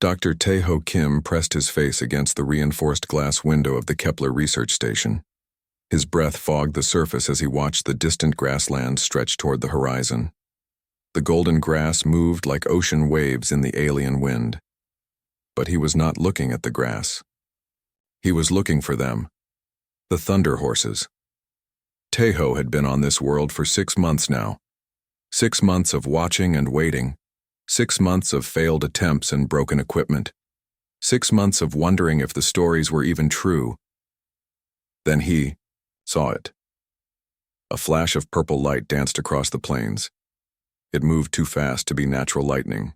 Dr. Tae-ho Kim pressed his face against the reinforced glass window of the Kepler research station. His breath fogged the surface as he watched the distant grassland stretch toward the horizon. The golden grass moved like ocean waves in the alien wind. But he was not looking at the grass. He was looking for them, the Thunderhorses. Tae-ho had been on this world for 6 months now. 6 months of watching and waiting. 6 months of failed attempts and broken equipment. 6 months of wondering if the stories were even true. Then he saw it. A flash of purple light danced across the plains. It moved too fast to be natural lightning,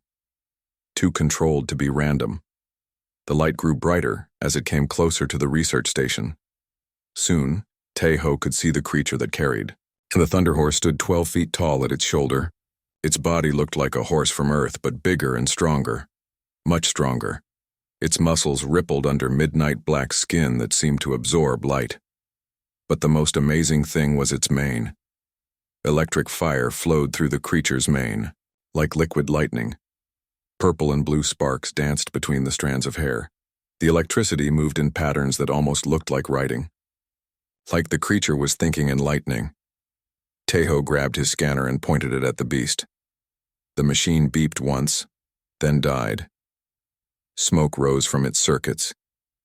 too controlled to be random. The light grew brighter as it came closer to the research station. Soon, Tae-ho could see the creature that carried. The Thunderhorse stood 12 feet tall at its shoulder. Its body looked like a horse from Earth, but bigger and stronger. Much stronger. Its muscles rippled under midnight black skin that seemed to absorb light. But the most amazing thing was its mane. Electric fire flowed through the creature's mane, like liquid lightning. Purple and blue sparks danced between the strands of hair. The electricity moved in patterns that almost looked like writing. Like the creature was thinking in lightning. Tae-ho grabbed his scanner and pointed it at the beast. The machine beeped once, then died. Smoke rose from its circuits.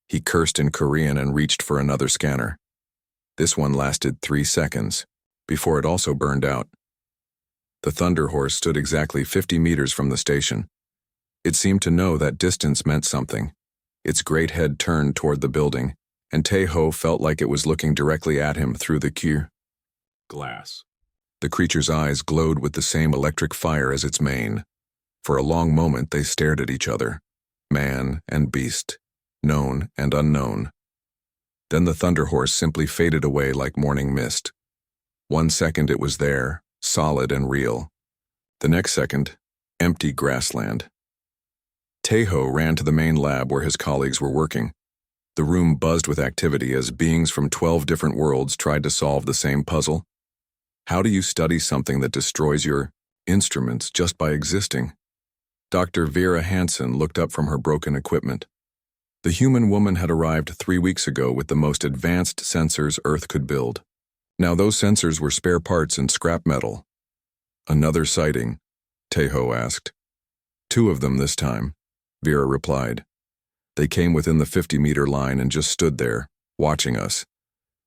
He cursed in Korean and reached for another scanner. This one lasted 3 seconds, before it also burned out. The Thunderhorse stood exactly 50 meters from the station. It seemed to know that distance meant something. Its great head turned toward the building, and Tae-ho felt like it was looking directly at him through the glass. The creature's eyes glowed with the same electric fire as its mane. For a long moment they stared at each other, man and beast, known and unknown. Then the Thunderhorse simply faded away like morning mist. 1 second it was there, solid and real. The next second, empty grassland. Tae-ho ran to the main lab where his colleagues were working. The room buzzed with activity as beings from 12 different worlds tried to solve the same puzzle. How do you study something that destroys your instruments just by existing? Dr. Vera Hansen looked up from her broken equipment. The human woman had arrived 3 weeks ago with the most advanced sensors Earth could build. Now those sensors were spare parts and scrap metal. Another sighting? Tae-ho asked. 2 of them this time, Vera replied. They came within the 50-meter line and just stood there, watching us.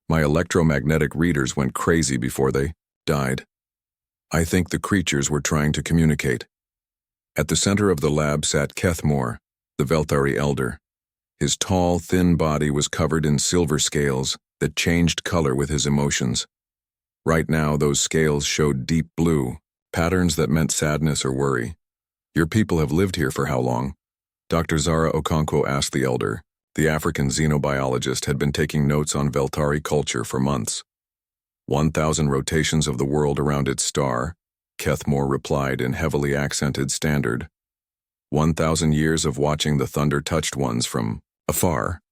My electromagnetic readers went crazy before they died. I think the creatures were trying to communicate. At the center of the lab sat Kethmore, the Velthari elder. His tall, thin body was covered in silver scales that changed color with his emotions. Right now, those scales showed deep blue, patterns that meant sadness or worry. Your people have lived here for how long? Dr. Zara Okonkwo asked the elder. The African xenobiologist had been taking notes on Velthari culture for months. 1,000 rotations of the world around its star, Kethmore replied in heavily accented standard. 1,000 years of watching the thunder-touched ones from afar.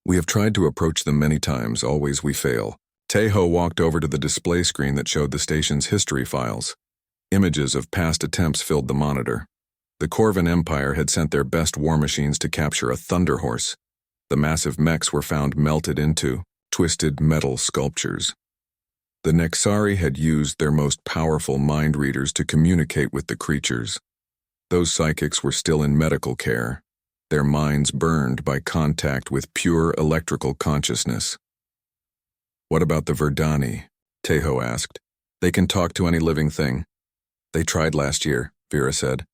We have tried to approach them many times, always we fail. Tae-ho walked over to the display screen that showed the station's history files. Images of past attempts filled the monitor. The Corvan Empire had sent their best war machines to capture a Thunderhorse. The massive mechs were found melted into twisted metal sculptures. The Nexari had used their most powerful mind readers to communicate with the creatures. Those psychics were still in medical care, their minds burned by contact with pure electrical consciousness. What about the Verdani? Tae-ho asked. They can talk to any living thing. They tried last year, Vera said.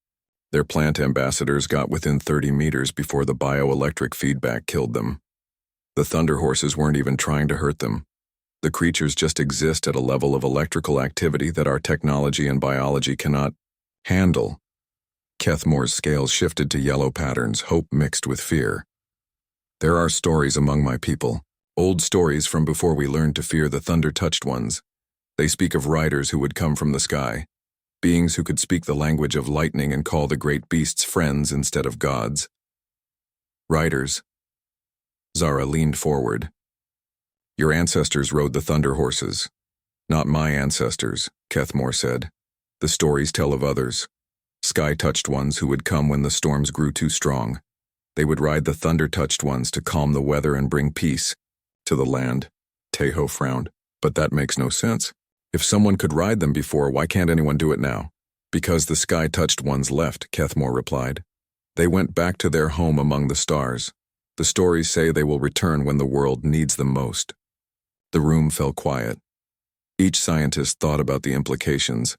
Their plant ambassadors got within 30 meters before the bioelectric feedback killed them. The Thunderhorses weren't even trying to hurt them. The creatures just exist at a level of electrical activity that our technology and biology cannot handle. Kethmore's scales shifted to yellow patterns, hope mixed with fear. There are stories among my people, old stories from before we learned to fear the thunder-touched ones. They speak of riders who would come from the sky, beings who could speak the language of lightning and call the great beasts friends instead of gods. Riders. Zara leaned forward. Your ancestors rode the Thunderhorses. Not my ancestors, Kethmore said. The stories tell of others. Sky-touched ones who would come when the storms grew too strong, They would ride the thunder-touched ones to calm the weather and bring peace to the land. Tejo frowned. But that makes no sense. If someone could ride them before, why can't anyone do it now? Because the sky-touched ones left, Kethmore replied. They went back to their home among the stars. The stories say they will return when the world needs them most. The room fell quiet. Each scientist thought about the implications.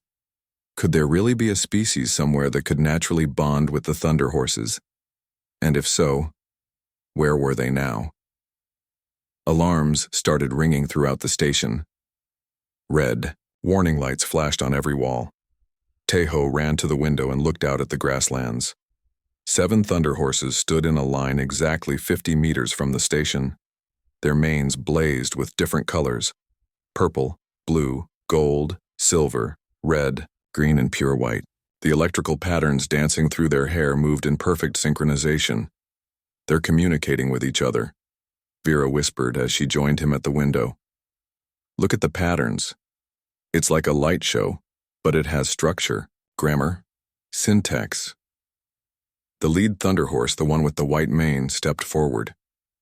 Could there really be a species somewhere that could naturally bond with the Thunderhorses? And if so, where were they now? Alarms started ringing throughout the station. Red, warning lights flashed on every wall. Tejo ran to the window and looked out at the grasslands. 7 Thunderhorses stood in a line exactly 50 meters from the station. Their manes blazed with different colors: purple, blue, gold, silver, red, green, and pure white. The electrical patterns dancing through their hair moved in perfect synchronization. They're communicating with each other, Vera whispered as she joined him at the window. Look at the patterns. It's like a light show, but it has structure, grammar, syntax. The lead Thunderhorse, the one with the white mane, stepped forward.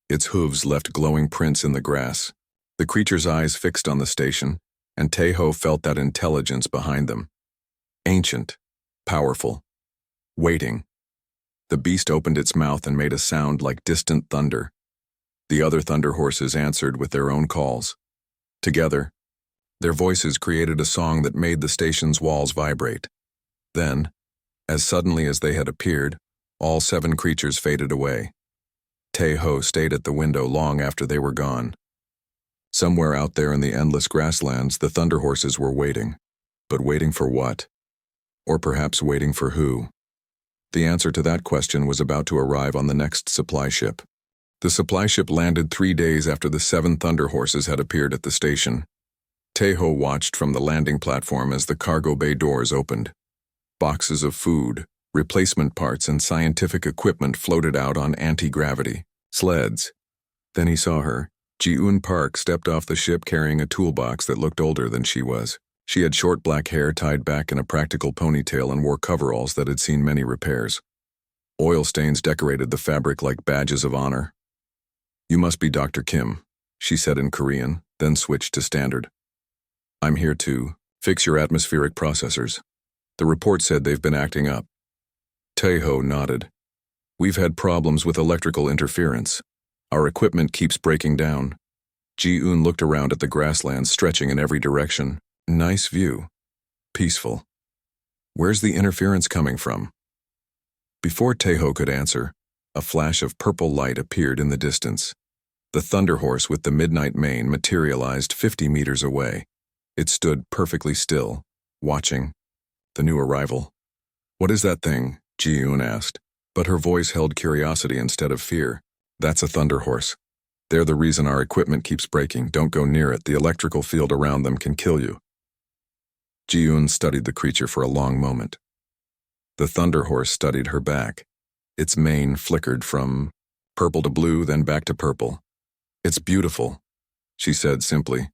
Its hooves left glowing prints in the grass. The creature's eyes fixed on the station, and Tejo felt that intelligence behind them. Ancient, powerful, waiting. The beast opened its mouth and made a sound like distant thunder. The other Thunderhorses answered with their own calls. Together, their voices created a song that made the station's walls vibrate. Then, as suddenly as they had appeared, all 7 creatures faded away. Tejo stayed at the window long after they were gone. Somewhere out there in the endless grasslands, the Thunderhorses were waiting. But waiting for what? Or perhaps waiting for who? The answer to that question was about to arrive on the next supply ship. The supply ship landed 3 days after the 7 Thunderhorses had appeared at the station. Tejo watched from the landing platform as the cargo bay doors opened. Boxes of food, replacement parts, and scientific equipment floated out on anti-gravity sleds. Then he saw her. Ji-eun Park stepped off the ship carrying a toolbox that looked older than she was. She had short black hair tied back in a practical ponytail and wore coveralls that had seen many repairs. Oil stains decorated the fabric like badges of honor. "You must be Dr. Kim," she said in Korean, then switched to Standard. "I'm here to fix your atmospheric processors. The report said they've been acting up." Tejo nodded. "We've had problems with electrical interference. Our equipment keeps breaking down." Ji-eun looked around at the grasslands stretching in every direction. Nice view. Peaceful. Where's the interference coming from? Before Tejo could answer, a flash of purple light appeared in the distance. The Thunderhorse with the midnight mane materialized 50 meters away. It stood perfectly still, watching the new arrival. "What is that thing?" Ji-eun asked, but her voice held curiosity instead of fear. "That's a Thunderhorse. They're the reason our equipment keeps breaking. Don't go near it. The electrical field around them can kill you." Ji-eun studied the creature for a long moment. The Thunderhorse studied her back. Its mane flickered from purple to blue, then back to purple. "It's beautiful," she said simply.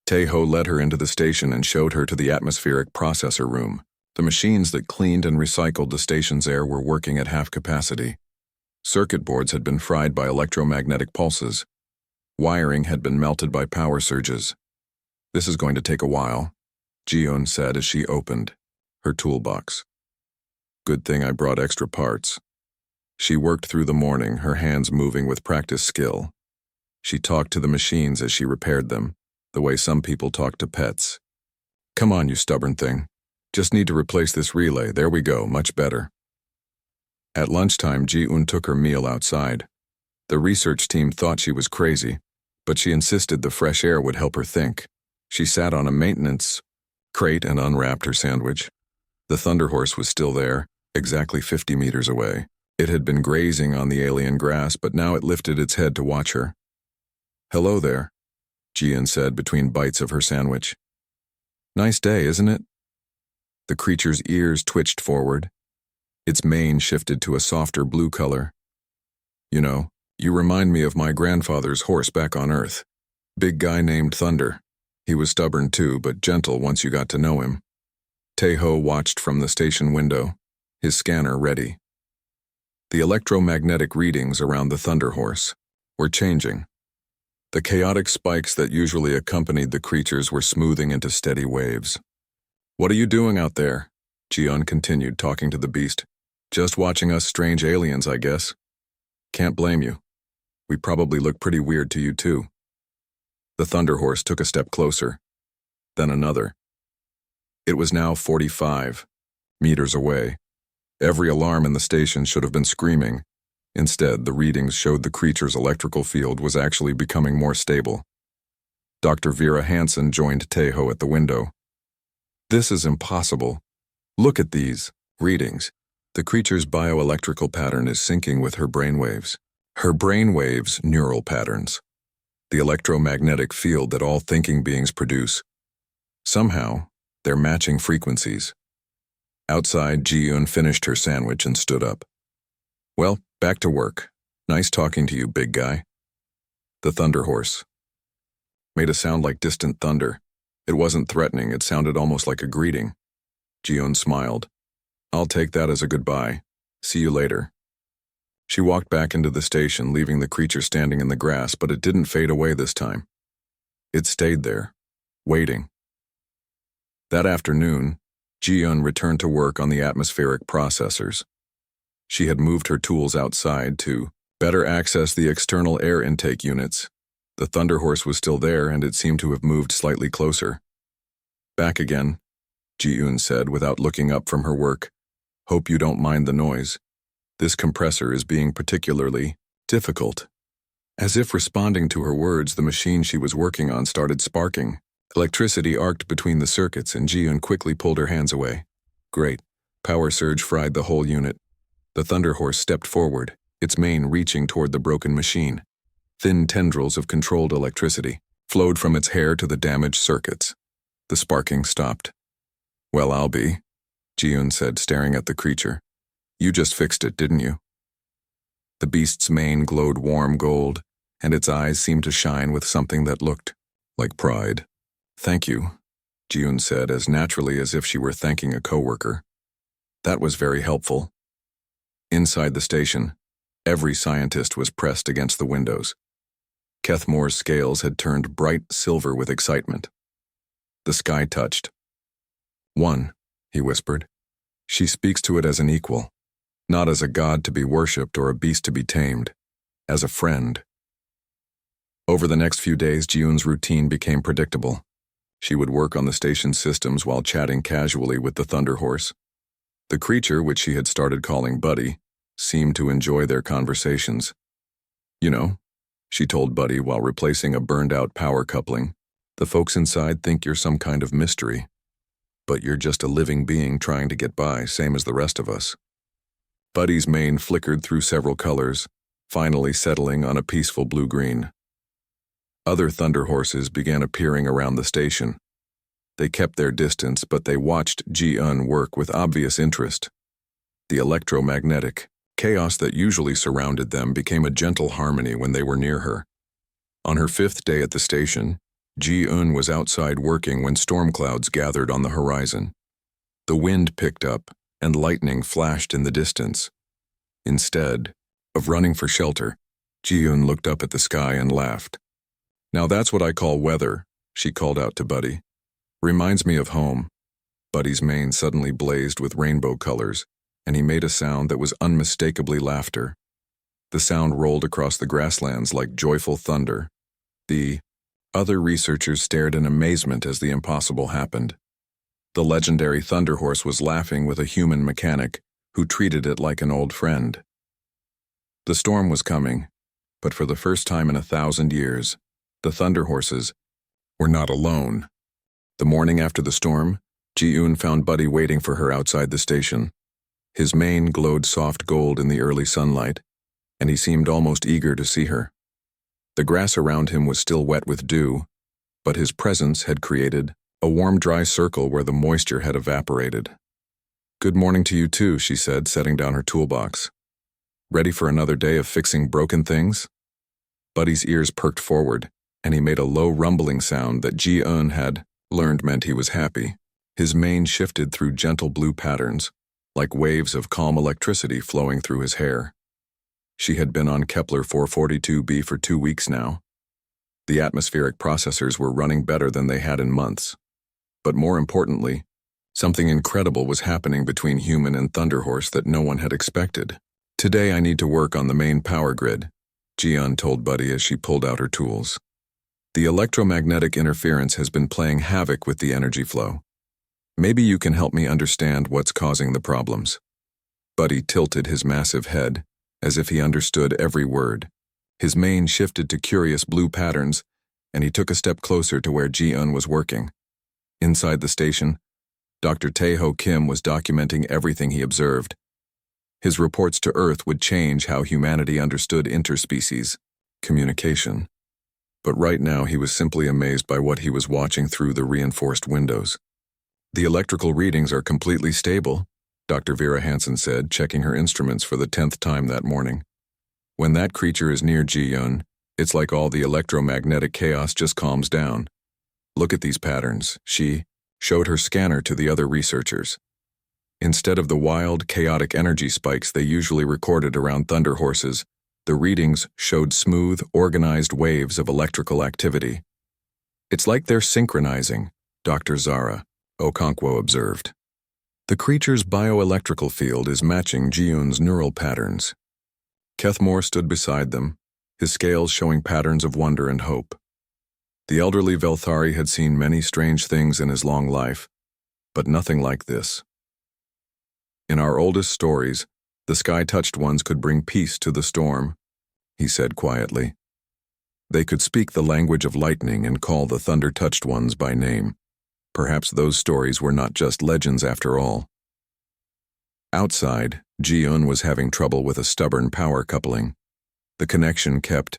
Tejo led her into the station and showed her to the atmospheric processor room. The machines that cleaned and recycled the station's air were working at half capacity. Circuit boards had been fried by electromagnetic pulses. Wiring had been melted by power surges. "This is going to take a while," Ji-eun said as she opened her toolbox. "Good thing I brought extra parts." She worked through the morning, her hands moving with practiced skill. She talked to the machines as she repaired them, the way some people talk to pets. "Come on, you stubborn thing. Just need to replace this relay. There we go, much better." At lunchtime, Ji-eun took her meal outside. The research team thought she was crazy, but she insisted the fresh air would help her think. She sat on a maintenance crate and unwrapped her sandwich. The Thunderhorse was still there, exactly 50 meters away. It had been grazing on the alien grass, but now it lifted its head to watch her. "Hello there," Ji-eun said between bites of her sandwich. "Nice day, isn't it?" The creature's ears twitched forward. Its mane shifted to a softer blue color. "You know, you remind me of my grandfather's horse back on Earth. Big guy named Thunder. He was stubborn too, but gentle once you got to know him." Tejo watched from the station window, his scanner ready. The electromagnetic readings around the Thunderhourse were changing. The chaotic spikes that usually accompanied the creatures were smoothing into steady waves. "What are you doing out there?" Ji-un continued, talking to the beast. "Just watching us strange aliens, I guess." "Can't blame you. We probably look pretty weird to you too." The Thunderhourse took a step closer, then another. It was now 45 meters away. Every alarm in the station should have been screaming. Instead, the readings showed the creature's electrical field was actually becoming more stable. Dr. Vera Hansen joined Tejo at the window. "This is impossible. Look at these readings. The creature's bioelectrical pattern is syncing with her brainwaves. Her brainwaves' neural patterns. The electromagnetic field that all thinking beings produce. Somehow, they're matching frequencies." Outside, Ji-un finished her sandwich and stood up. "Well, back to work. Nice talking to you, big guy." The Thunderhourse made a sound like distant thunder. It wasn't threatening, it sounded almost like a greeting. Ji-un smiled. "I'll take that as a goodbye. See you later." She walked back into the station, leaving the creature standing in the grass, but it didn't fade away this time. It stayed there, waiting. That afternoon, Ji-un returned to work on the atmospheric processors. She had moved her tools outside to better access the external air intake units. The Thunderhourse was still there, and it seemed to have moved slightly closer. "Back again," Ji-un said without looking up from her work. "Hope you don't mind the noise. This compressor is being particularly difficult." As if responding to her words, the machine she was working on started sparking. Electricity arced between the circuits, and Ji-un quickly pulled her hands away. Great. Power surge fried the whole unit. The Thunderhourse stepped forward, its mane reaching toward the broken machine. Thin tendrils of controlled electricity flowed from its hair to the damaged circuits. The sparking stopped. "Well, I'll be," Ji-un said, staring at the creature. "You just fixed it, didn't you?" The beast's mane glowed warm gold, and its eyes seemed to shine with something that looked like pride. "Thank you," Ji-un said, as naturally as if she were thanking a coworker. "That was very helpful." Inside the station, every scientist was pressed against the windows. Kethmore's scales had turned bright silver with excitement. The sky touched. "One," he whispered. "She speaks to it as an equal, not as a god to be worshipped or a beast to be tamed, as a friend." Over the next few days, Ji-un's routine became predictable. She would work on the station's systems while chatting casually with the Thunderhourse. The creature, which she had started calling Buddy, seemed to enjoy their conversations. "You know," she told Buddy while replacing a burned-out power coupling, "the folks inside think you're some kind of mystery. But you're just a living being trying to get by, same as the rest of us." Buddy's mane flickered through several colors, finally settling on a peaceful blue-green. Other Thunderhorses began appearing around the station. They kept their distance, but they watched Ji-un work with obvious interest. The electromagnetic chaos that usually surrounded them became a gentle harmony when they were near her. On her 5th day at the station, Ji-un was outside working when storm clouds gathered on the horizon. The wind picked up, and lightning flashed in the distance. Instead of running for shelter, Ji-un looked up at the sky and laughed. "Now that's what I call weather," she called out to Buddy. "Reminds me of home." Buddy's mane suddenly blazed with rainbow colors, and he made a sound that was unmistakably laughter. The sound rolled across the grasslands like joyful thunder. The other researchers stared in amazement as the impossible happened. The legendary Thunderhourse was laughing with a human mechanic who treated it like an old friend. The storm was coming, but for the first time in 1,000 years, the Thunderhorses were not alone. The morning after the storm, Ji-un found Buddy waiting for her outside the station. His mane glowed soft gold in the early sunlight, and he seemed almost eager to see her. The grass around him was still wet with dew, but his presence had created a warm, dry circle where the moisture had evaporated. "Good morning to you too," she said, setting down her toolbox. "Ready for another day of fixing broken things?" Buddy's ears perked forward, and he made a low rumbling sound that Ji-un had learned meant he was happy. His mane shifted through gentle blue patterns, like waves of calm electricity flowing through his hair. She had been on Kepler 442b for 2 weeks now. The atmospheric processors were running better than they had in months. But more importantly, something incredible was happening between human and Thunderhourse that no one had expected. "Today I need to work on the main power grid," Ji-eun told Buddy as she pulled out her tools. "The electromagnetic interference has been playing havoc with the energy flow. Maybe you can help me understand what's causing the problems." Buddy tilted his massive head, as if he understood every word. His mane shifted to curious blue patterns, and he took a step closer to where Ji-eun was working. Inside the station, Dr. Tae-ho Kim was documenting everything he observed. His reports to Earth would change how humanity understood interspecies communication. But right now he was simply amazed by what he was watching through the reinforced windows. "The electrical readings are completely stable," Dr. Vera Hansen said, checking her instruments for the 10th time that morning. "When that creature is near Ji-eun, it's like all the electromagnetic chaos just calms down. Look at these patterns," she showed her scanner to the other researchers. Instead of the wild, chaotic energy spikes they usually recorded around Thunderhorses, the readings showed smooth, organized waves of electrical activity. "It's like they're synchronizing," Dr. Zara Okonkwo observed. "The creature's bioelectrical field is matching Ji-eun's neural patterns." Kethmore stood beside them, his scales showing patterns of wonder and hope. The elderly Velthari had seen many strange things in his long life, but nothing like this. "In our oldest stories, the sky-touched ones could bring peace to the storm," he said quietly. "They could speak the language of lightning and call the thunder-touched ones by name. Perhaps those stories were not just legends after all." Outside, Ji-eun was having trouble with a stubborn power coupling. The connection kept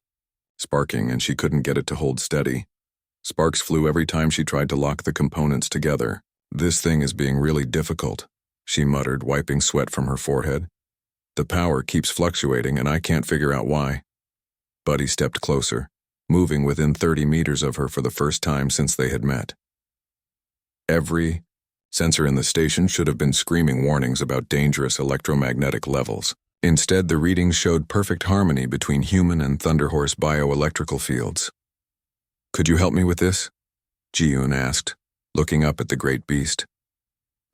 sparking and she couldn't get it to hold steady. Sparks flew every time she tried to lock the components together. "This thing is being really difficult," she muttered, wiping sweat from her forehead. "The power keeps fluctuating and I can't figure out why." Buddy stepped closer, moving within 30 meters of her for the first time since they had met. Every sensor in the station should have been screaming warnings about dangerous electromagnetic levels. Instead, the readings showed perfect harmony between human and Thunderhourse bioelectrical fields. "Could you help me with this?" Ji-eun asked, looking up at the great beast.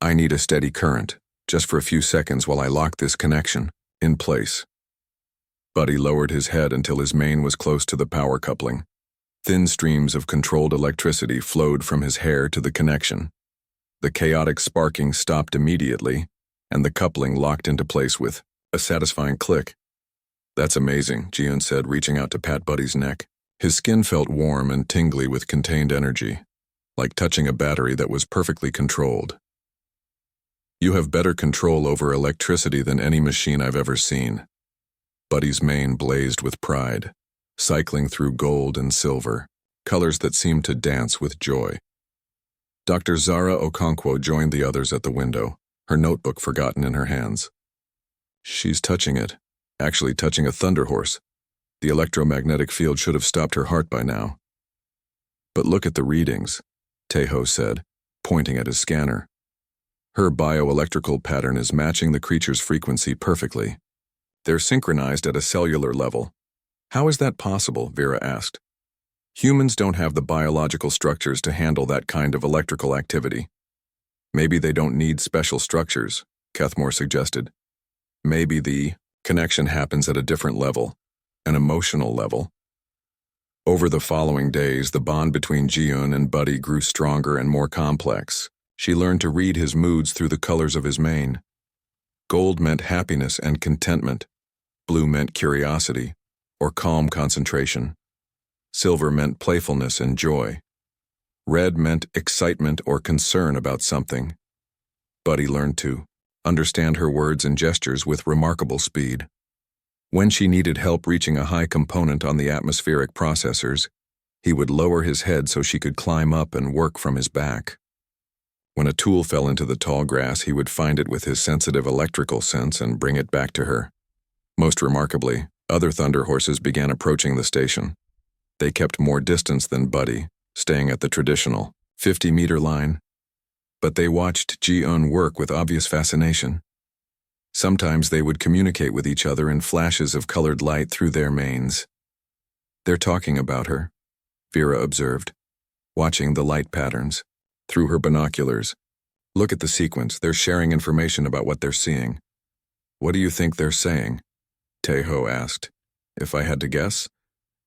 "I need a steady current, just for a few seconds while I lock this connection in place." Buddy lowered his head until his mane was close to the power coupling. Thin streams of controlled electricity flowed from his hair to the connection. The chaotic sparking stopped immediately, and the coupling locked into place with a satisfying click. "That's amazing," Ji-eun said, reaching out to pat Buddy's neck. His skin felt warm and tingly with contained energy, like touching a battery that was perfectly controlled. "You have better control over electricity than any machine I've ever seen." Buddy's mane blazed with pride, cycling through gold and silver, colors that seemed to dance with joy. Dr. Zara Okonkwo joined the others at the window, her notebook forgotten in her hands. "She's touching it, actually touching a Thunderhourse. The electromagnetic field should have stopped her heart by now." "But look at the readings," Tae-ho said, pointing at his scanner. "Her bioelectrical pattern is matching the creature's frequency perfectly. They're synchronized at a cellular level." "How is that possible?" Vera asked. "Humans don't have the biological structures to handle that kind of electrical activity." "Maybe they don't need special structures," Kethmore suggested. "Maybe the connection happens at a different level, an emotional level." Over the following days, the bond between Ji-eun and Buddy grew stronger and more complex. She learned to read his moods through the colors of his mane. Gold meant happiness and contentment. Blue meant curiosity, or calm concentration. Silver meant playfulness and joy. Red meant excitement or concern about something. Buddy learned to understand her words and gestures with remarkable speed. When she needed help reaching a high component on the atmospheric processors, he would lower his head so she could climb up and work from his back. When a tool fell into the tall grass, he would find it with his sensitive electrical sense and bring it back to her. Most remarkably, other Thunderhorses began approaching the station. They kept more distance than Buddy, staying at the traditional 50-meter line. But they watched Ji-eun work with obvious fascination. Sometimes they would communicate with each other in flashes of colored light through their mains. "They're talking about her," Vera observed, watching the light patterns through her binoculars. "Look at the sequence. They're sharing information about what they're seeing." "What do you think they're saying?" Tejo asked. "If I had to guess,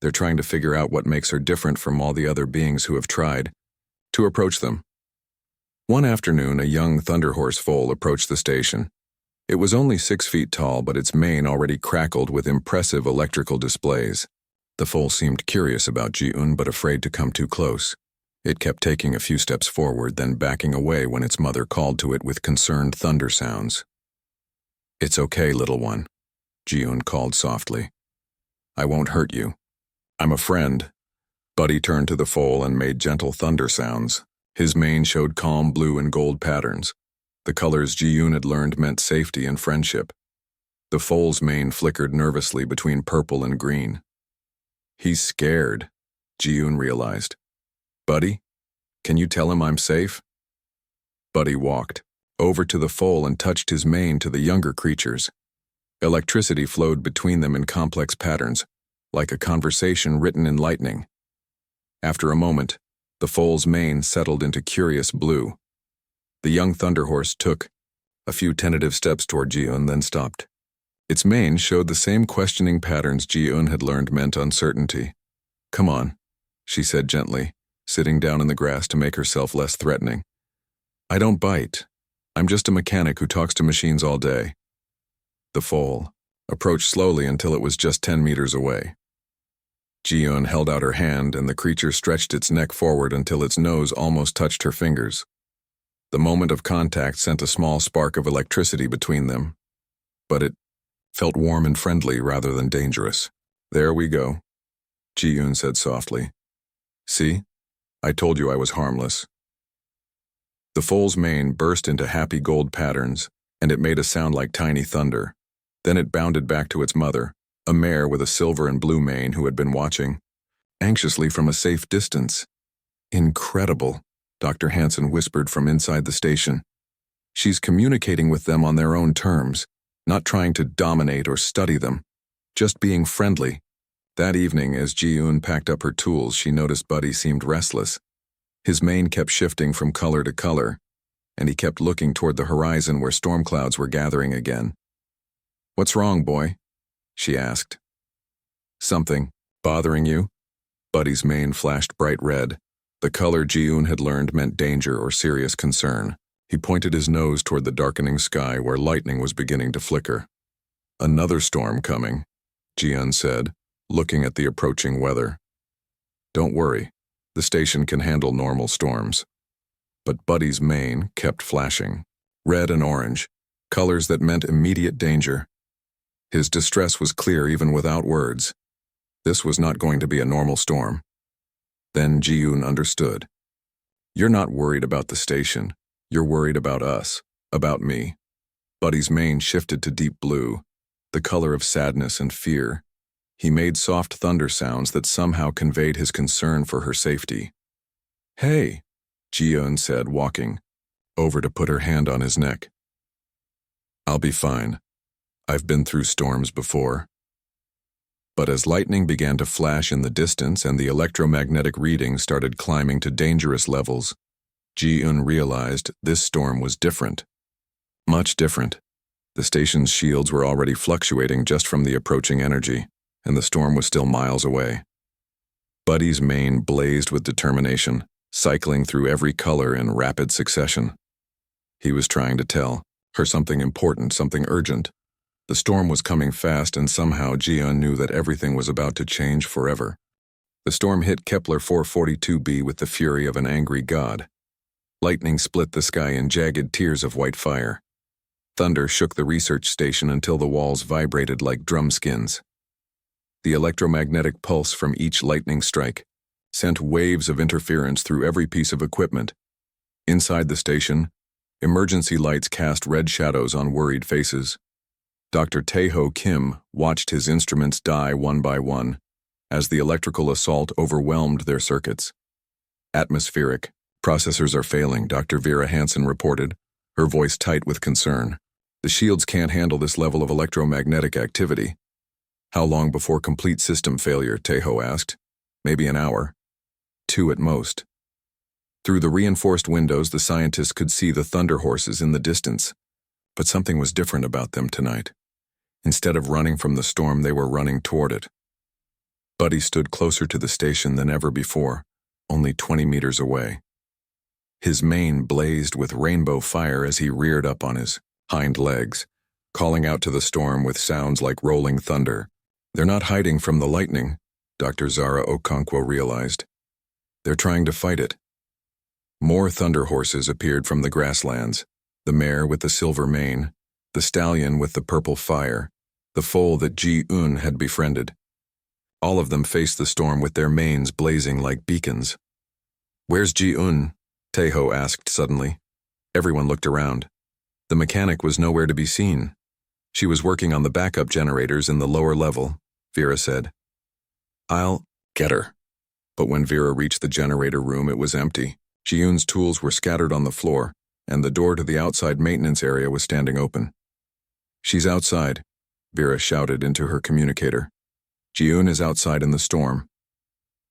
they're trying to figure out what makes her different from all the other beings who have tried to approach them." One afternoon, a young Thunderhourse foal approached the station. It was only 6 feet tall, but its mane already crackled with impressive electrical displays. The foal seemed curious about Ji-un, but afraid to come too close. It kept taking a few steps forward, then backing away when its mother called to it with concerned thunder sounds. "It's okay, little one," Ji-un called softly. "I won't hurt you. I'm a friend." Buddy turned to the foal and made gentle thunder sounds. His mane showed calm blue and gold patterns. The colors Ji-un had learned meant safety and friendship. The foal's mane flickered nervously between purple and green. "He's scared," Ji-un realized. "Buddy, can you tell him I'm safe?" Buddy walked over to the foal and touched his mane to the younger creatures. Electricity flowed between them in complex patterns, like a conversation written in lightning. After a moment, the foal's mane settled into curious blue. The young Thunderhourse took a few tentative steps toward Ji-un, then stopped. Its mane showed the same questioning patterns Ji-un had learned meant uncertainty. "Come on," she said gently, sitting down in the grass to make herself less threatening. "I don't bite. I'm just a mechanic who talks to machines all day." The foal approached slowly until it was just 10 meters away. Ji-un held out her hand, and the creature stretched its neck forward until its nose almost touched her fingers. The moment of contact sent a small spark of electricity between them, but it felt warm and friendly rather than dangerous. "There we go," Ji-un said softly. "See? I told you I was harmless." The foal's mane burst into happy gold patterns, and it made a sound like tiny thunder. Then it bounded back to its mother, a mare with a silver and blue mane who had been watching anxiously from a safe distance. "Incredible," Dr. Hansen whispered from inside the station. "She's communicating with them on their own terms, not trying to dominate or study them, just being friendly." That evening, as Ji-un packed up her tools, she noticed Buddy seemed restless. His mane kept shifting from color to color, and he kept looking toward the horizon where storm clouds were gathering again. "What's wrong, boy?" she asked. "Something bothering you?" Buddy's mane flashed bright red. The color Ji-un had learned meant danger or serious concern. He pointed his nose toward the darkening sky where lightning was beginning to flicker. "Another storm coming," Ji-un said, looking at the approaching weather. "Don't worry, the station can handle normal storms." But Buddy's mane kept flashing, red and orange, colors that meant immediate danger. His distress was clear even without words. This was not going to be a normal storm. Then Ji-un understood. "You're not worried about the station. You're worried about us, about me." Buddy's mane shifted to deep blue, the color of sadness and fear. He made soft thunder sounds that somehow conveyed his concern for her safety. "Hey," Ji-un said, walking over to put her hand on his neck. "I'll be fine. I've been through storms before." But as lightning began to flash in the distance and the electromagnetic readings started climbing to dangerous levels, Ji-un realized this storm was different. Much different. The station's shields were already fluctuating just from the approaching energy, and the storm was still miles away. Buddy's mane blazed with determination, cycling through every color in rapid succession. He was trying to tell her something important, something urgent. The storm was coming fast, and somehow Ji-un knew that everything was about to change forever. The storm hit Kepler 442b with the fury of an angry god. Lightning split the sky in jagged tears of white fire. Thunder shook the research station until the walls vibrated like drum skins. The electromagnetic pulse from each lightning strike sent waves of interference through every piece of equipment. Inside the station, emergency lights cast red shadows on worried faces. Dr. Taeho Kim watched his instruments die one by one as the electrical assault overwhelmed their circuits. "Atmospheric processors are failing," Dr. Vera Hansen reported, her voice tight with concern. The shields can't handle this level of electromagnetic activity. How long before complete system failure, Tejo asked. Maybe an hour. 2 at most. Through the reinforced windows, the scientists could see the Thunderhorses in the distance. But something was different about them tonight. Instead of running from the storm, they were running toward it. Buddy stood closer to the station than ever before, only 20 meters away. His mane blazed with rainbow fire as he reared up on his hind legs, calling out to the storm with sounds like rolling thunder. They're not hiding from the lightning, Dr. Zara Okonkwo realized. They're trying to fight it. More Thunderhorses appeared from the grasslands, the mare with the silver mane, the stallion with the purple fire, the foal that Ji-un had befriended. All of them faced the storm with their manes blazing like beacons. "Where's Ji-un?" Tejo asked suddenly. Everyone looked around. The mechanic was nowhere to be seen. She was working on the backup generators in the lower level, Vera said. "I'll get her." But when Vera reached the generator room, it was empty. Ji-un's tools were scattered on the floor, and the door to the outside maintenance area was standing open. "She's outside," Vera shouted into her communicator. "Ji-un is outside in the storm."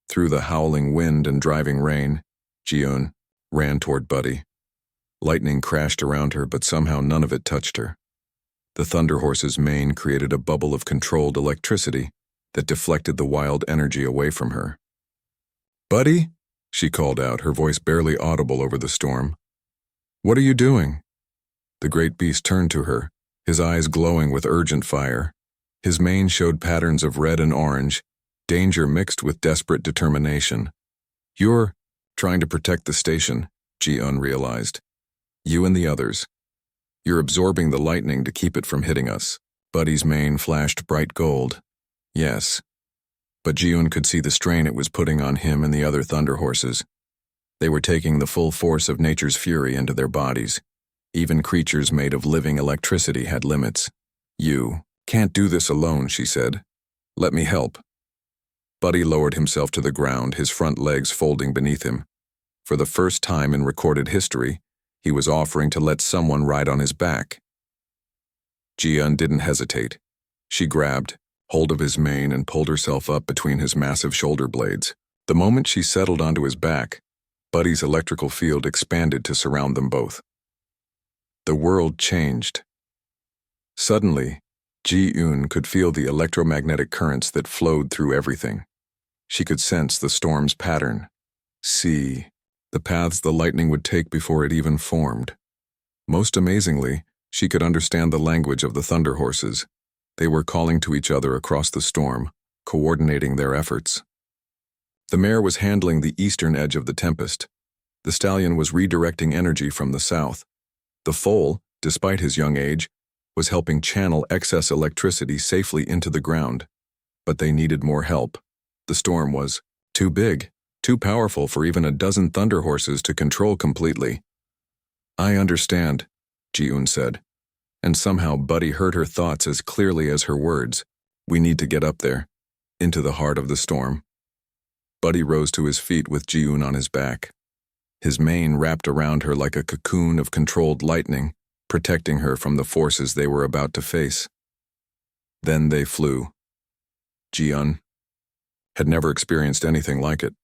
Through the howling wind and driving rain, Ji-un ran toward Buddy. Lightning crashed around her, but somehow none of it touched her. The Thunderhorse's mane created a bubble of controlled electricity that deflected the wild energy away from her. "Buddy?" she called out, her voice barely audible over the storm. "What are you doing?" The great beast turned to her, his eyes glowing with urgent fire. His mane showed patterns of red and orange, danger mixed with desperate determination. "You're trying to protect the station," Ji-un realized. "You and the others. You're absorbing the lightning to keep it from hitting us." Buddy's mane flashed bright gold. Yes. But Ji-un could see the strain it was putting on him and the other Thunderhorses. They were taking the full force of nature's fury into their bodies. Even creatures made of living electricity had limits. "You can't do this alone," she said. "Let me help." Buddy lowered himself to the ground, his front legs folding beneath him. For the first time in recorded history, he was offering to let someone ride on his back. Ji-un didn't hesitate. She grabbed hold of his mane and pulled herself up between his massive shoulder blades. The moment she settled onto his back, Buddy's electrical field expanded to surround them both. The world changed. Suddenly, Ji-un could feel the electromagnetic currents that flowed through everything. She could sense the storm's pattern, see the paths the lightning would take before it even formed. Most amazingly, she could understand the language of the Thunderhorses. They were calling to each other across the storm, coordinating their efforts. The mare was handling the eastern edge of the tempest. The stallion was redirecting energy from the south. The foal, despite his young age, was helping channel excess electricity safely into the ground. But they needed more help. The storm was too big, too powerful for even a dozen Thunderhorses to control completely. "I understand," Ji-un said. And somehow Buddy heard her thoughts as clearly as her words. "We need to get up there, into the heart of the storm." Buddy rose to his feet with Ji-un on his back. His mane wrapped around her like a cocoon of controlled lightning, protecting her from the forces they were about to face. Then they flew. Ji-un had never experienced anything like it.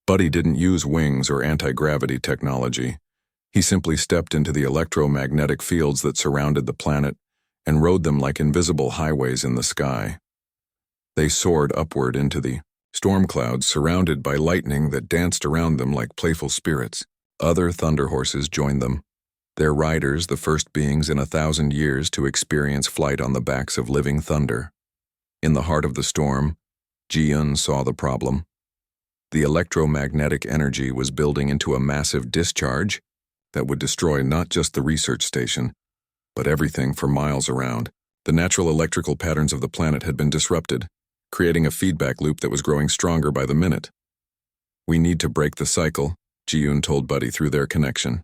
Buddy didn't use wings or anti-gravity technology. He simply stepped into the electromagnetic fields that surrounded the planet and rode them like invisible highways in the sky. They soared upward into the storm clouds, surrounded by lightning that danced around them like playful spirits. Other Thunderhorses joined them, their riders the first beings in 1,000 years to experience flight on the backs of living thunder. In the heart of the storm, Ji-un saw the problem. The electromagnetic energy was building into a massive discharge that would destroy not just the research station, but everything for miles around. The natural electrical patterns of the planet had been disrupted, creating a feedback loop that was growing stronger by the minute. "We need to break the cycle," Ji-un told Buddy through their connection.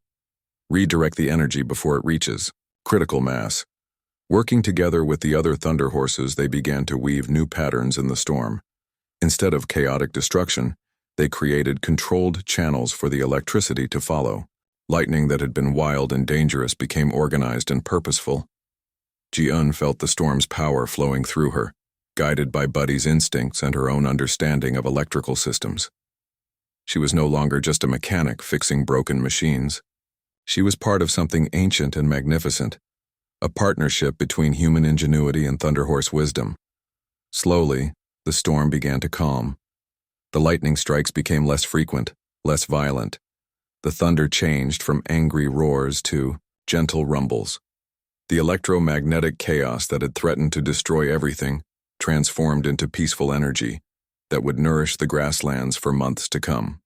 "Redirect the energy before it reaches critical mass." Working together with the other Thunderhorses, they began to weave new patterns in the storm. Instead of chaotic destruction, they created controlled channels for the electricity to follow. Lightning that had been wild and dangerous became organized and purposeful. Ji-eun felt the storm's power flowing through her, guided by Buddy's instincts and her own understanding of electrical systems. She was no longer just a mechanic fixing broken machines. She was part of something ancient and magnificent, a partnership between human ingenuity and Thunderhourse wisdom. Slowly, the storm began to calm. The lightning strikes became less frequent, less violent. The thunder changed from angry roars to gentle rumbles. The electromagnetic chaos that had threatened to destroy everything transformed into peaceful energy that would nourish the grasslands for months to come.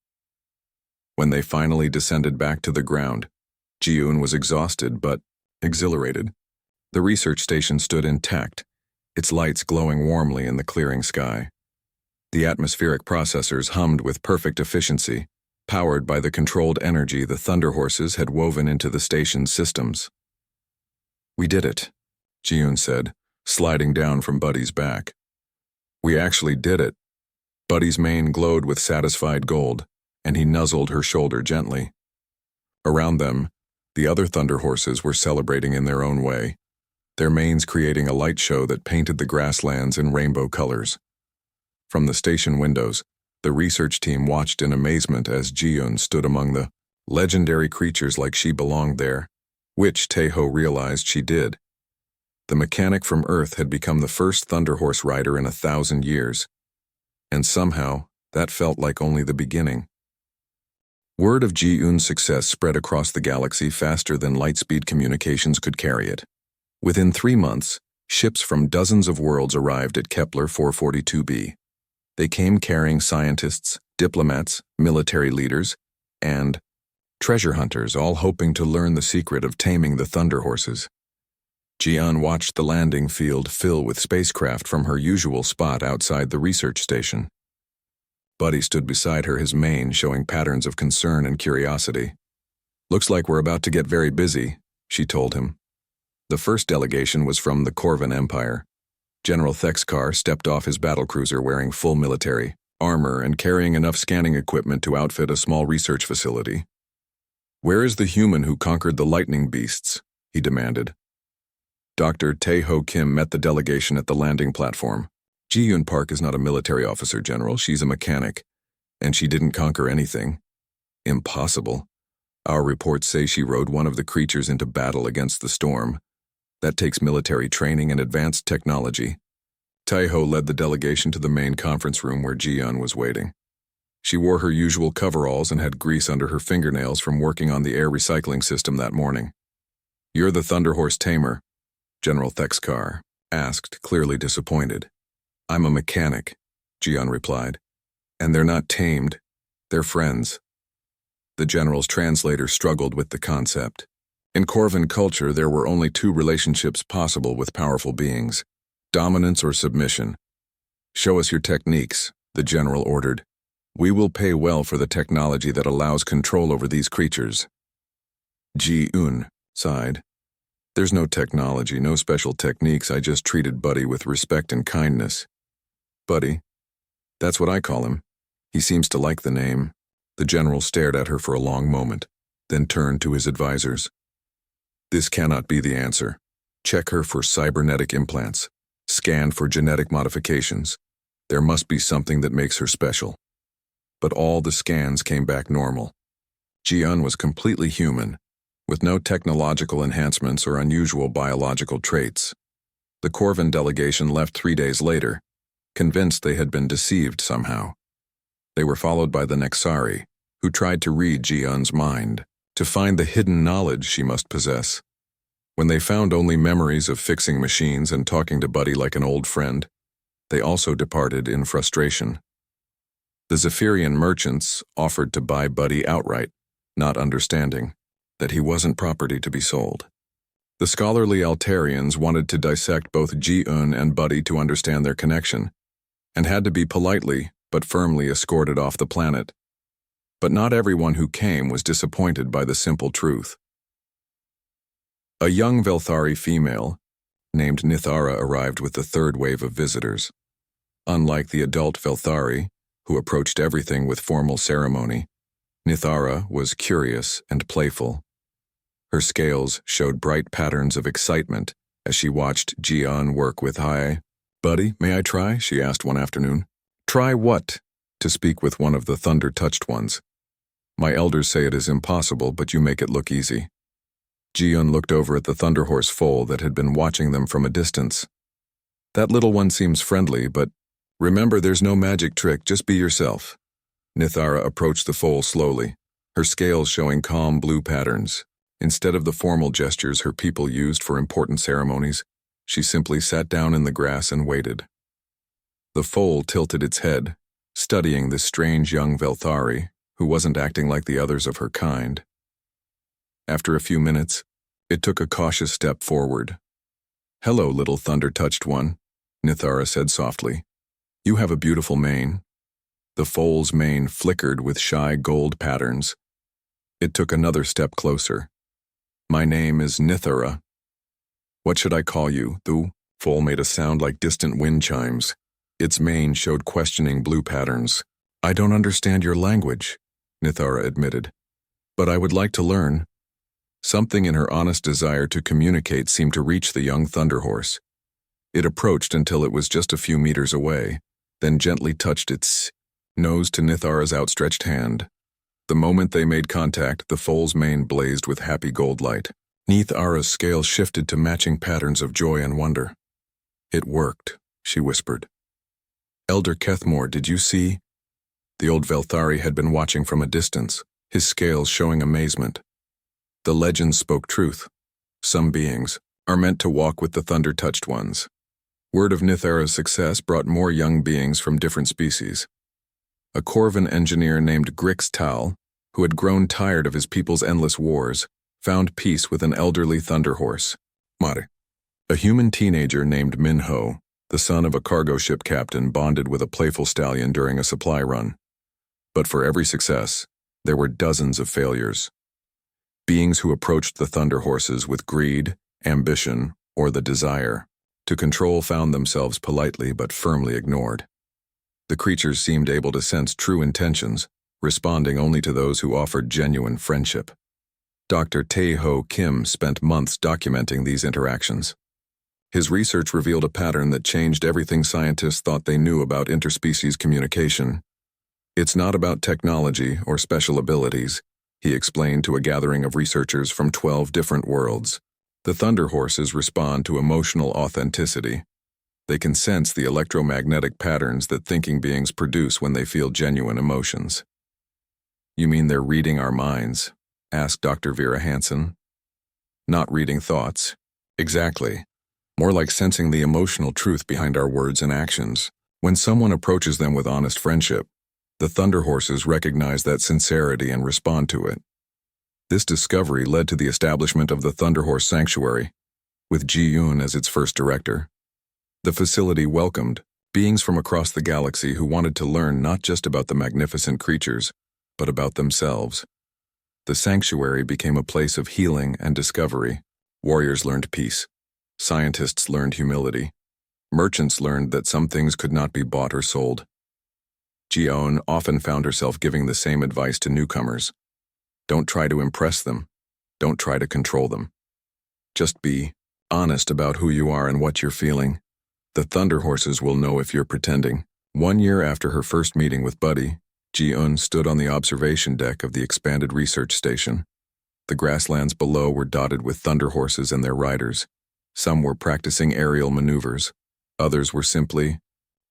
When they finally descended back to the ground, Ji-eun was exhausted but exhilarated. The research station stood intact, its lights glowing warmly in the clearing sky. The atmospheric processors hummed with perfect efficiency, powered by the controlled energy the Thunderhorses had woven into the station's systems. "We did it," Ji-eun said, sliding down from Buddy's back. "We actually did it." Buddy's mane glowed with satisfied gold, and he nuzzled her shoulder gently. Around them, the other Thunderhorses were celebrating in their own way, their manes creating a light show that painted the grasslands in rainbow colors. From the station windows, the research team watched in amazement as Ji-eun stood among the legendary creatures like she belonged there, which Tae-ho realized she did. The mechanic from Earth had become the first Thunderhorse rider in 1,000 years, and somehow that felt like only the beginning. Word of Ji-eun's success spread across the galaxy faster than light-speed communications could carry it. Within 3 months, ships from dozens of worlds arrived at Kepler 442b. They came carrying scientists, diplomats, military leaders, and treasure hunters, all hoping to learn the secret of taming the Thunderhorses. Ji-eun watched the landing field fill with spacecraft from her usual spot outside the research station. Buddy stood beside her, his mane showing patterns of concern and curiosity. "Looks like we're about to get very busy," she told him. The first delegation was from the Corvan Empire. General Thexkar stepped off his battlecruiser wearing full military armor and carrying enough scanning equipment to outfit a small research facility. "Where is the human who conquered the lightning beasts?" he demanded. Dr. Tae-ho Kim met the delegation at the landing platform. "Ji-eun Park is not a military officer, General. She's a mechanic. And she didn't conquer anything." "Impossible. Our reports say she rode one of the creatures into battle against the storm. That takes military training and advanced technology." Tae-ho led the delegation to the main conference room where Ji-eun was waiting. She wore her usual coveralls and had grease under her fingernails from working on the air recycling system that morning. "You're the Thunderhorse tamer?" General Thexkar asked, clearly disappointed. "I'm a mechanic," Ji-eun replied. "And they're not tamed, they're friends." The general's translator struggled with the concept. In Corvan culture, there were only 2 relationships possible with powerful beings: dominance or submission. "Show us your techniques," the general ordered. "We will pay well for the technology that allows control over these creatures." Ji-eun sighed. "There's no technology, no special techniques. I just treated Buddy with respect and kindness." "Buddy? That's what I call him. He seems to like the name." The general stared at her for a long moment, then turned to his advisors. "This cannot be the answer. Check her for cybernetic implants. Scan for genetic modifications. There must be something that makes her special." But all the scans came back normal. Ji-eun was completely human, with no technological enhancements or unusual biological traits. The Corvan delegation left 3 days later, convinced they had been deceived somehow. They were followed by the Nexari, who tried to read Ji-eun's mind, to find the hidden knowledge she must possess. When they found only memories of fixing machines and talking to Buddy like an old friend, they also departed in frustration. The Zephyrian merchants offered to buy Buddy outright, not understanding that he wasn't property to be sold. The scholarly Altarians wanted to dissect both Ji-eun and Buddy to understand their connection, and had to be politely but firmly escorted off the planet. But not everyone who came was disappointed by the simple truth. A young Velthari female, named Nithara, arrived with the 3rd wave of visitors. Unlike the adult Velthari, who approached everything with formal ceremony, Nithara was curious and playful. Her scales showed bright patterns of excitement as she watched Jian work with Hai. "Buddy, may I try?" she asked one afternoon. "Try what?" "To speak with one of the thunder-touched ones. My elders say it is impossible, but you make it look easy." Jian looked over at the Thunderhourse foal that had been watching them from a distance. "That little one seems friendly, but remember, there's no magic trick, just be yourself." Nithara approached the foal slowly, her scales showing calm blue patterns. Instead of the formal gestures her people used for important ceremonies, she simply sat down in the grass and waited. The foal tilted its head, studying this strange young Velthari, who wasn't acting like the others of her kind. After a few minutes, it took a cautious step forward. "Hello, little thunder-touched one," Nithara said softly. "You have a beautiful mane." The foal's mane flickered with shy gold patterns. It took another step closer. "My name is Nithara." "What should I call you?" The foal made a sound like distant wind chimes. Its mane showed questioning blue patterns. "I don't understand your language," Nithara admitted, "but I would like to learn." Something in her honest desire to communicate seemed to reach the young Thunderhourse. It approached until it was just a few meters away, then gently touched its nose to Nithara's outstretched hand. The moment they made contact, the foal's mane blazed with happy gold light. Nithara's scales shifted to matching patterns of joy and wonder. "It worked," she whispered. "Elder Kethmore, did you see?" The old Velthari had been watching from a distance, his scales showing amazement. The legend spoke truth. Some beings are meant to walk with the thunder-touched ones. Word of Nithara's success brought more young beings from different species. A Corvan engineer named Grix Tal, who had grown tired of his people's endless wars, found peace with an elderly Thunderhourse. Mare. A human teenager named Minho, the son of a cargo ship captain, bonded with a playful stallion during a supply run. But for every success, there were dozens of failures. Beings who approached the Thunderhorses with greed, ambition, or the desire to control found themselves politely but firmly ignored. The creatures seemed able to sense true intentions, responding only to those who offered genuine friendship. Dr. Tae-Ho Kim spent months documenting these interactions. His research revealed a pattern that changed everything scientists thought they knew about interspecies communication. "It's not about technology or special abilities," he explained to a gathering of researchers from 12 different worlds. "The Thunderhorses respond to emotional authenticity. They can sense the electromagnetic patterns that thinking beings produce when they feel genuine emotions." "You mean they're reading our minds?" asked Dr. Vera Hansen. "Not reading thoughts. Exactly. More like sensing the emotional truth behind our words and actions. When someone approaches them with honest friendship, the Thunderhorses recognize that sincerity and respond to it." This discovery led to the establishment of the Thunderhourse Sanctuary, with Ji-Yoon as its first director. The facility welcomed beings from across the galaxy who wanted to learn not just about the magnificent creatures, but about themselves. The sanctuary became a place of healing and discovery. Warriors learned peace. Scientists learned humility. Merchants learned that some things could not be bought or sold. Ji-Yoon often found herself giving the same advice to newcomers. Don't try to impress them. Don't try to control them. Just be honest about who you are and what you're feeling. The Thunderhorses will know if you're pretending. 1 year after her first meeting with Buddy, Ji-Yoon stood on the observation deck of the expanded research station. The grasslands below were dotted with Thunderhorses and their riders. Some were practicing aerial maneuvers. Others were simply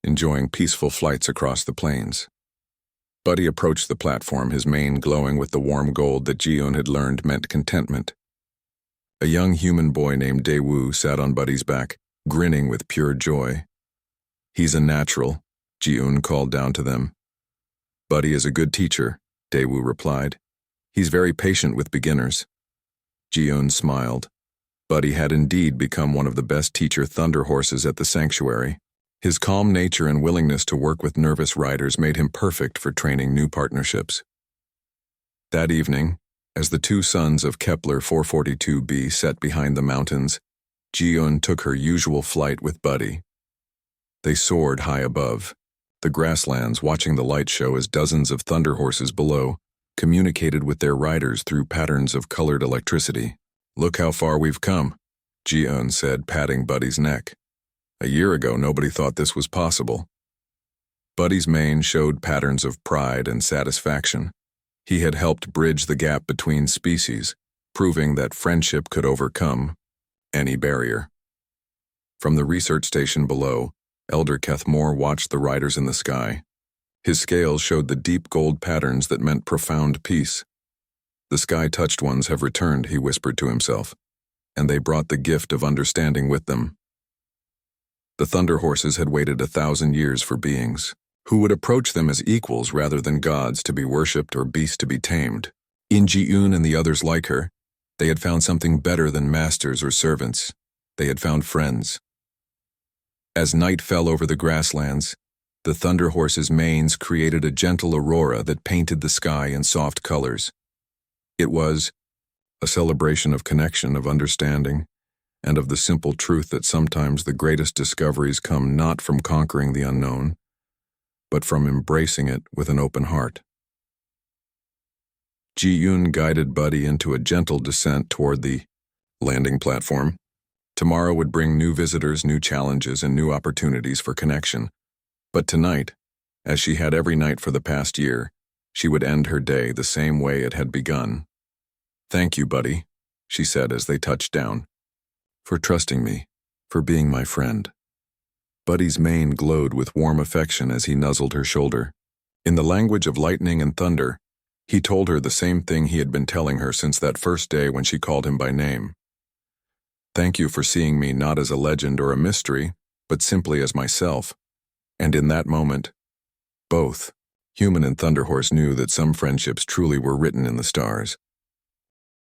enjoying peaceful flights across the plains. Buddy approached the platform, his mane glowing with the warm gold that Ji-Yoon had learned meant contentment. A young human boy named Daewoo sat on Buddy's back, grinning with pure joy. "He's a natural," Ji-Yoon called down to them. "Buddy is a good teacher," Daewoo replied. "He's very patient with beginners." Ji-Yoon smiled. Buddy had indeed become one of the best teacher Thunderhorses at the sanctuary. His calm nature and willingness to work with nervous riders made him perfect for training new partnerships. That evening, as the two sons of Kepler 442b sat behind the mountains, Ji-Yoon took her usual flight with Buddy. They soared high above the grasslands, watching the light show as dozens of Thunderhorses below communicated with their riders through patterns of colored electricity. "Look how far we've come," Ji-eun said, patting Buddy's neck. A year ago, nobody thought this was possible. Buddy's mane showed patterns of pride and satisfaction. He had helped bridge the gap between species, proving that friendship could overcome any barrier. From the research station below, Elder Kethmore watched the riders in the sky. His scales showed the deep gold patterns that meant profound peace. The sky-touched ones have returned, he whispered to himself, and they brought the gift of understanding with them. The Thunderhorses had waited 1,000 years for beings who would approach them as equals rather than gods to be worshipped or beasts to be tamed. In Ji-eun and the others like her, they had found something better than masters or servants. They had found friends. As night fell over the grasslands, the Thunderhorses' manes created a gentle aurora that painted the sky in soft colors. It was a celebration of connection, of understanding, and of the simple truth that sometimes the greatest discoveries come not from conquering the unknown, but from embracing it with an open heart. Ji-eun guided Buddy into a gentle descent toward the landing platform. Tomorrow would bring new visitors, new challenges, and new opportunities for connection. But tonight, as she had every night for the past year, she would end her day the same way it had begun. "Thank you, Buddy," she said as they touched down, "for trusting me, for being my friend." Buddy's mane glowed with warm affection as he nuzzled her shoulder. In the language of lightning and thunder, he told her the same thing he had been telling her since that first day when she called him by name. "Thank you for seeing me not as a legend or a mystery, but simply as myself." And in that moment, both, human and Thunderhorse, knew that some friendships truly were written in the stars.